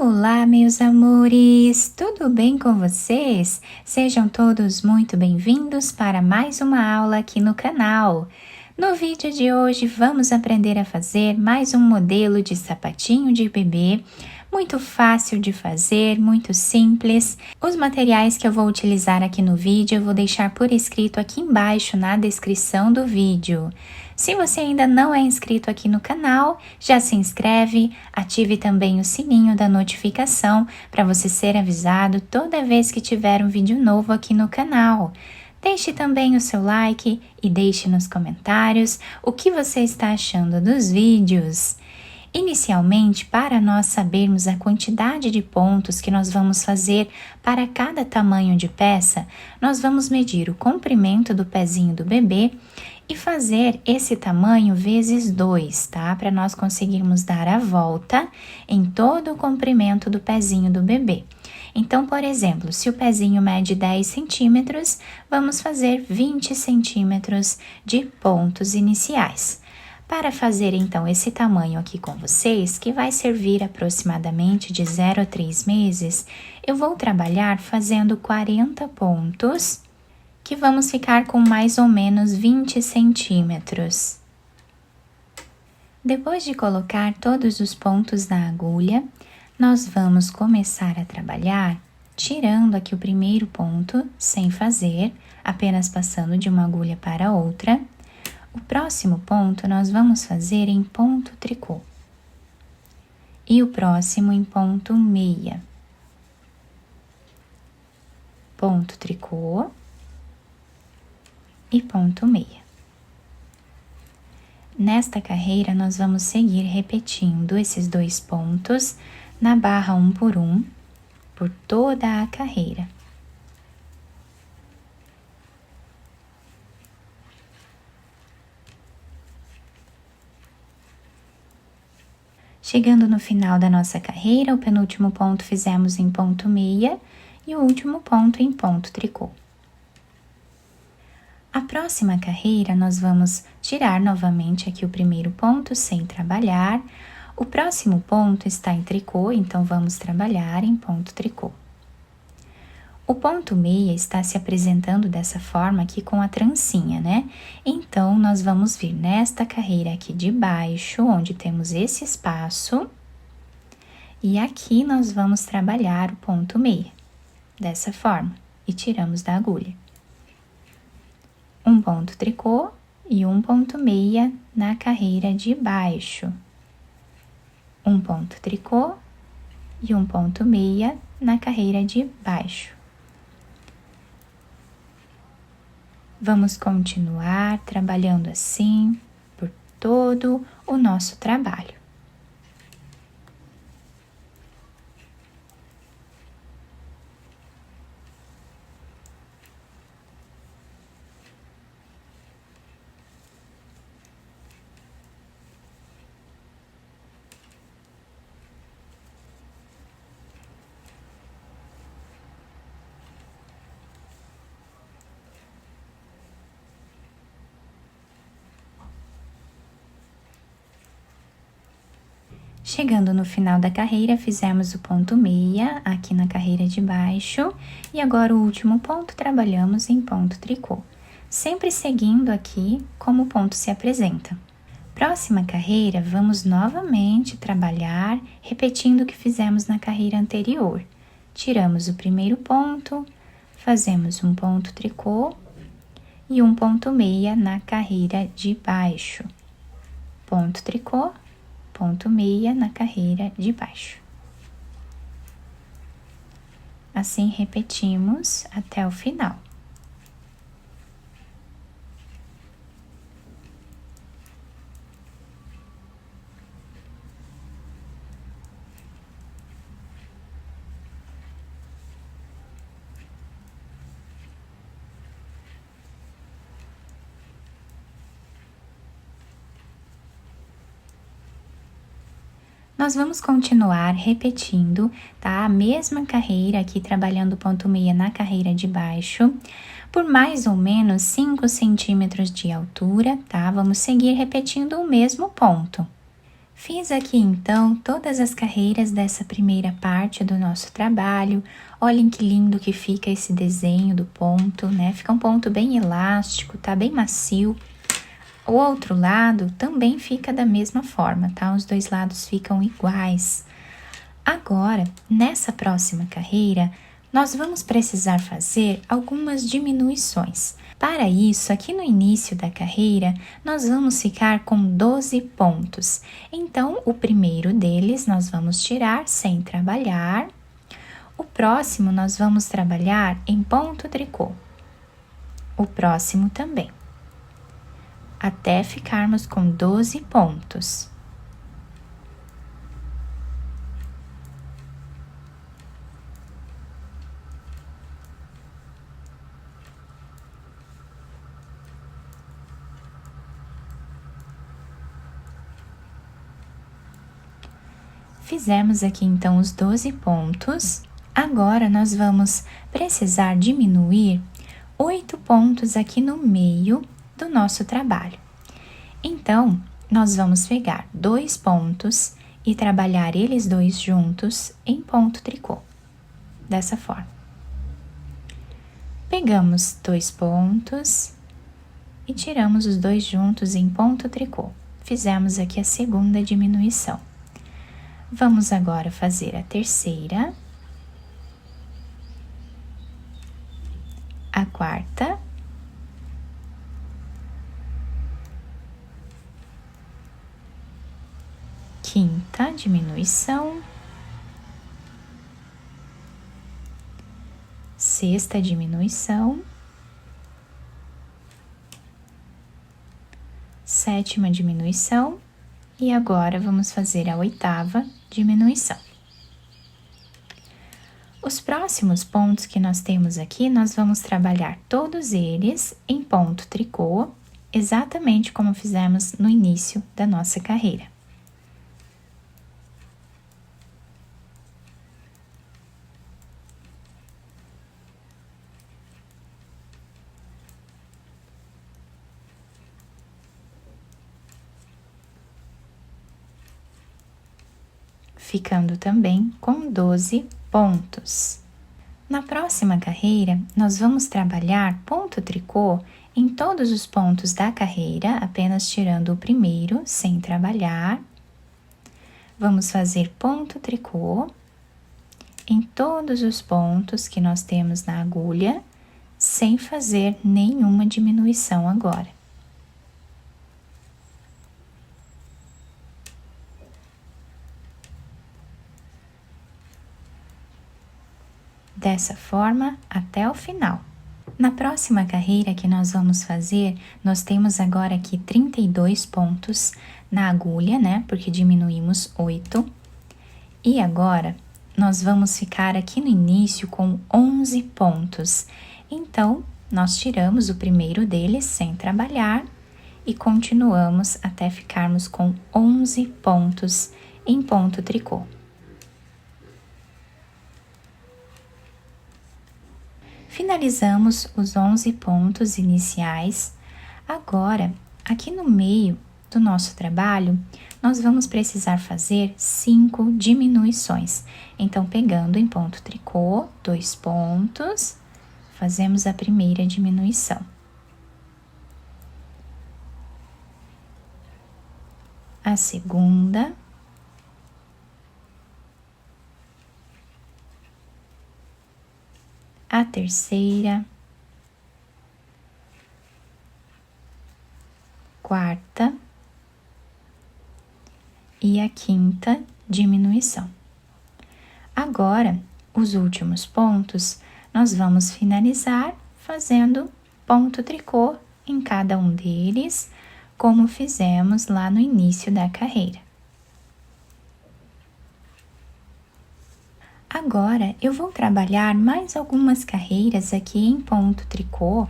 Olá, meus amores! Tudo bem com vocês? Sejam todos muito bem-vindos para mais uma aula aqui no canal. No vídeo de hoje, vamos aprender a fazer mais um modelo de sapatinho de bebê, muito fácil de fazer, muito simples. Os materiais que eu vou utilizar aqui no vídeo, eu vou deixar por escrito aqui embaixo na descrição do vídeo. Se você ainda não é inscrito aqui no canal, já se inscreve, ative também o sininho da notificação para você ser avisado toda vez que tiver um vídeo novo aqui no canal. Deixe também o seu like e deixe nos comentários o que você está achando dos vídeos. Inicialmente, para nós sabermos a quantidade de pontos que nós vamos fazer para cada tamanho de peça, nós vamos medir o comprimento do pezinho do bebê e fazer esse tamanho vezes 2, tá? Para nós conseguirmos dar a volta em todo o comprimento do pezinho do bebê. Então, por exemplo, se o pezinho mede 10 centímetros, vamos fazer 20 centímetros de pontos iniciais. Para fazer, então, esse tamanho aqui com vocês, que vai servir aproximadamente de 0 a 3 meses, eu vou trabalhar fazendo 40 pontos, que vamos ficar com mais ou menos 20 centímetros. Depois de colocar todos os pontos na agulha, nós vamos começar a trabalhar tirando aqui o primeiro ponto, sem fazer, apenas passando de uma agulha para outra. O próximo ponto nós vamos fazer em ponto tricô. E o próximo em ponto meia. Ponto tricô e ponto meia. Nesta carreira, nós vamos seguir repetindo esses dois pontos na barra 1 por 1, por toda a carreira. Chegando no final da nossa carreira, o penúltimo ponto fizemos em ponto meia e o último ponto em ponto tricô. A próxima carreira, nós vamos tirar novamente aqui o primeiro ponto sem trabalhar. O próximo ponto está em tricô, então vamos trabalhar em ponto tricô. O ponto meia está se apresentando dessa forma aqui com a trancinha, né? Então, nós vamos vir nesta carreira aqui de baixo, onde temos esse espaço, e aqui nós vamos trabalhar o ponto meia, dessa forma, e tiramos da agulha. Um ponto tricô e um ponto meia na carreira de baixo. Um ponto tricô e um ponto meia na carreira de baixo. Vamos continuar trabalhando assim por todo o nosso trabalho. Chegando no final da carreira, fizemos o ponto meia aqui na carreira de baixo e agora o último ponto trabalhamos em ponto tricô, sempre seguindo aqui como o ponto se apresenta. Próxima carreira, vamos novamente trabalhar repetindo o que fizemos na carreira anterior. Tiramos o primeiro ponto, fazemos um ponto tricô e um ponto meia na carreira de baixo. Ponto tricô, ponto meia na carreira de baixo. Assim, repetimos até o final. Nós vamos continuar repetindo, tá? A mesma carreira aqui, trabalhando ponto meia na carreira de baixo, por mais ou menos 5 centímetros de altura, tá? Vamos seguir repetindo o mesmo ponto. Fiz aqui então todas as carreiras dessa primeira parte do nosso trabalho. Olhem que lindo que fica esse desenho do ponto, né? Fica um ponto bem elástico, tá bem macio. O outro lado também fica da mesma forma, tá? Os dois lados ficam iguais. Agora, nessa próxima carreira, nós vamos precisar fazer algumas diminuições. Para isso, aqui no início da carreira, nós vamos ficar com 12 pontos. Então, o primeiro deles nós vamos tirar sem trabalhar. O próximo nós vamos trabalhar em ponto tricô. O próximo também. Até ficarmos com 12 pontos. Fizemos aqui então os 12 pontos. Agora nós vamos precisar diminuir 8 pontos aqui no meio do nosso trabalho. Então, nós vamos pegar 2 pontos e trabalhar eles dois juntos em ponto tricô. Dessa forma. Pegamos 2 pontos e tiramos os dois juntos em ponto tricô. Fizemos aqui a segunda diminuição. Vamos agora fazer a terceira, a quarta, quinta diminuição, sexta diminuição, sétima diminuição. E agora, vamos fazer a oitava diminuição. Os próximos pontos que nós temos aqui, nós vamos trabalhar todos eles em ponto tricô, exatamente como fizemos no início da nossa carreira. Ficando também com 12 pontos. Na próxima carreira, nós vamos trabalhar ponto tricô em todos os pontos da carreira, apenas tirando o primeiro, sem trabalhar. Vamos fazer ponto tricô em todos os pontos que nós temos na agulha, sem fazer nenhuma diminuição agora. Dessa forma até o final. Na próxima carreira que nós vamos fazer, nós temos agora aqui 32 pontos na agulha, né? Porque diminuímos 8. E agora, nós vamos ficar aqui no início com 11 pontos. Então, nós tiramos o primeiro deles sem trabalhar e continuamos até ficarmos com 11 pontos em ponto tricô. Finalizamos os 11 pontos iniciais. Agora, aqui no meio do nosso trabalho, nós vamos precisar fazer 5 diminuições. Então, pegando em ponto tricô, 2 pontos, fazemos a primeira diminuição. A segunda. A terceira, quarta e a quinta diminuição. Agora, os últimos pontos, nós vamos finalizar fazendo ponto tricô em cada um deles, como fizemos lá no início da carreira. Agora, eu vou trabalhar mais algumas carreiras aqui em ponto tricô.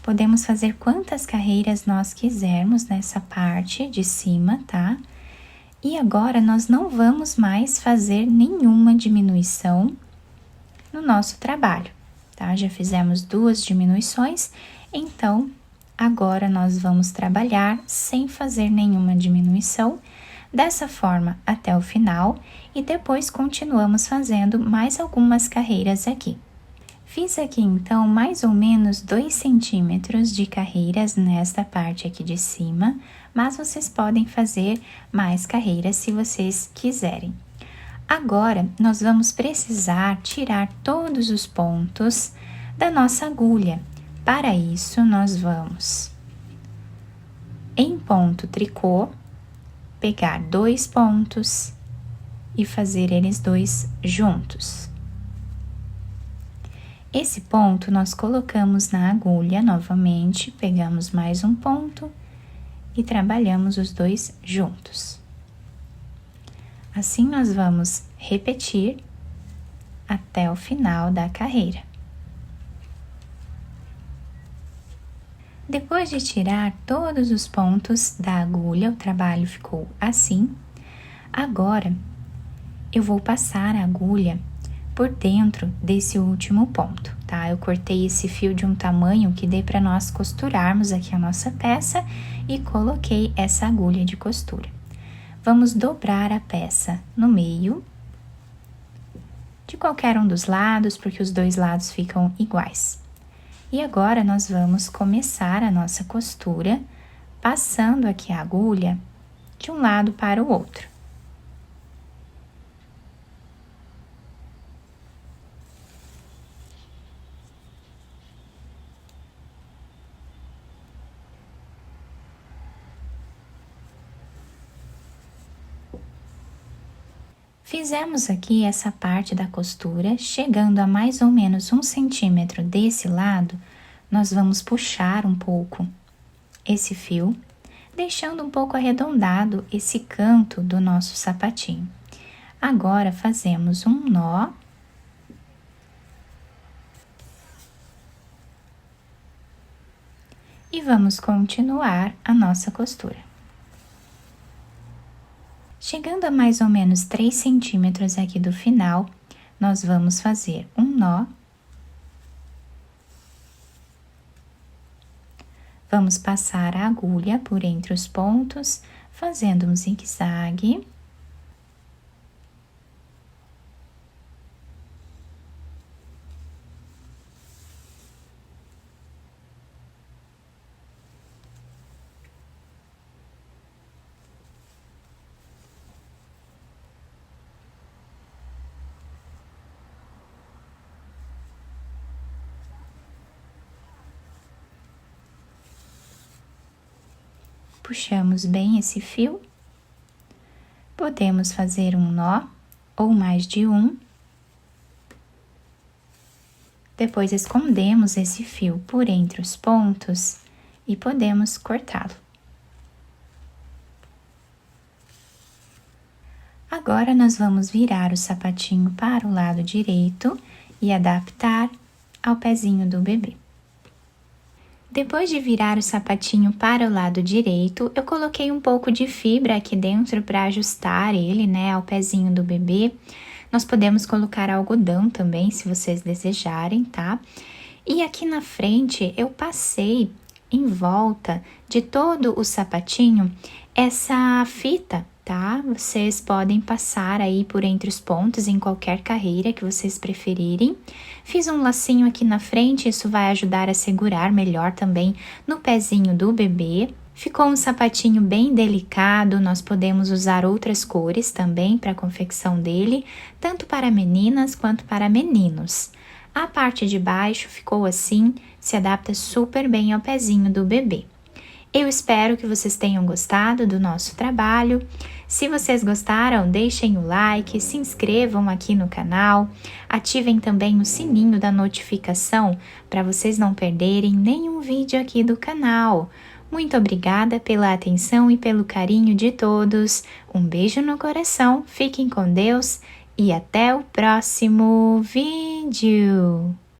Podemos fazer quantas carreiras nós quisermos nessa parte de cima, tá? E agora, nós não vamos mais fazer nenhuma diminuição no nosso trabalho, tá? Já fizemos 2 diminuições, então, agora nós vamos trabalhar sem fazer nenhuma diminuição, dessa forma até o final e depois continuamos fazendo mais algumas carreiras aqui. Fiz aqui então mais ou menos 2 centímetros de carreiras nesta parte aqui de cima, mas vocês podem fazer mais carreiras se vocês quiserem. Agora, nós vamos precisar tirar todos os pontos da nossa agulha. Para isso, nós vamos, em ponto tricô, pegar 2 pontos e fazer eles 2 juntos. Esse ponto nós colocamos na agulha novamente, pegamos mais um ponto e trabalhamos os 2 juntos. Assim, nós vamos repetir até o final da carreira. Depois de tirar todos os pontos da agulha, o trabalho ficou assim. Agora, eu vou passar a agulha por dentro desse último ponto, tá? Eu cortei esse fio de um tamanho que dê para nós costurarmos aqui a nossa peça e coloquei essa agulha de costura. Vamos dobrar a peça no meio, de qualquer um dos lados, porque os 2 lados ficam iguais. E agora, nós vamos começar a nossa costura, passando aqui a agulha de um lado para o outro. Fizemos aqui essa parte da costura, chegando a mais ou menos 1 centímetro desse lado, nós vamos puxar um pouco esse fio, deixando um pouco arredondado esse canto do nosso sapatinho. Agora, fazemos um nó. E vamos continuar a nossa costura. Chegando a mais ou menos 3 centímetros aqui do final, nós vamos fazer um nó. Vamos passar a agulha por entre os pontos, fazendo um zigue-zague. Puxamos bem esse fio, podemos fazer um nó ou mais de um, depois escondemos esse fio por entre os pontos e podemos cortá-lo. Agora, nós vamos virar o sapatinho para o lado direito e adaptar ao pezinho do bebê. Depois de virar o sapatinho para o lado direito, eu coloquei um pouco de fibra aqui dentro para ajustar ele, né, ao pezinho do bebê. Nós podemos colocar algodão também, se vocês desejarem, tá? E aqui na frente, eu passei em volta de todo o sapatinho essa fita, tá? Vocês podem passar aí por entre os pontos em qualquer carreira que vocês preferirem. Fiz um lacinho aqui na frente, isso vai ajudar a segurar melhor também no pezinho do bebê. Ficou um sapatinho bem delicado, nós podemos usar outras cores também para a confecção dele, tanto para meninas quanto para meninos. A parte de baixo ficou assim, se adapta super bem ao pezinho do bebê. Eu espero que vocês tenham gostado do nosso trabalho. Se vocês gostaram, deixem o like, se inscrevam aqui no canal, ativem também o sininho da notificação para vocês não perderem nenhum vídeo aqui do canal. Muito obrigada pela atenção e pelo carinho de todos. Um beijo no coração, fiquem com Deus e até o próximo vídeo!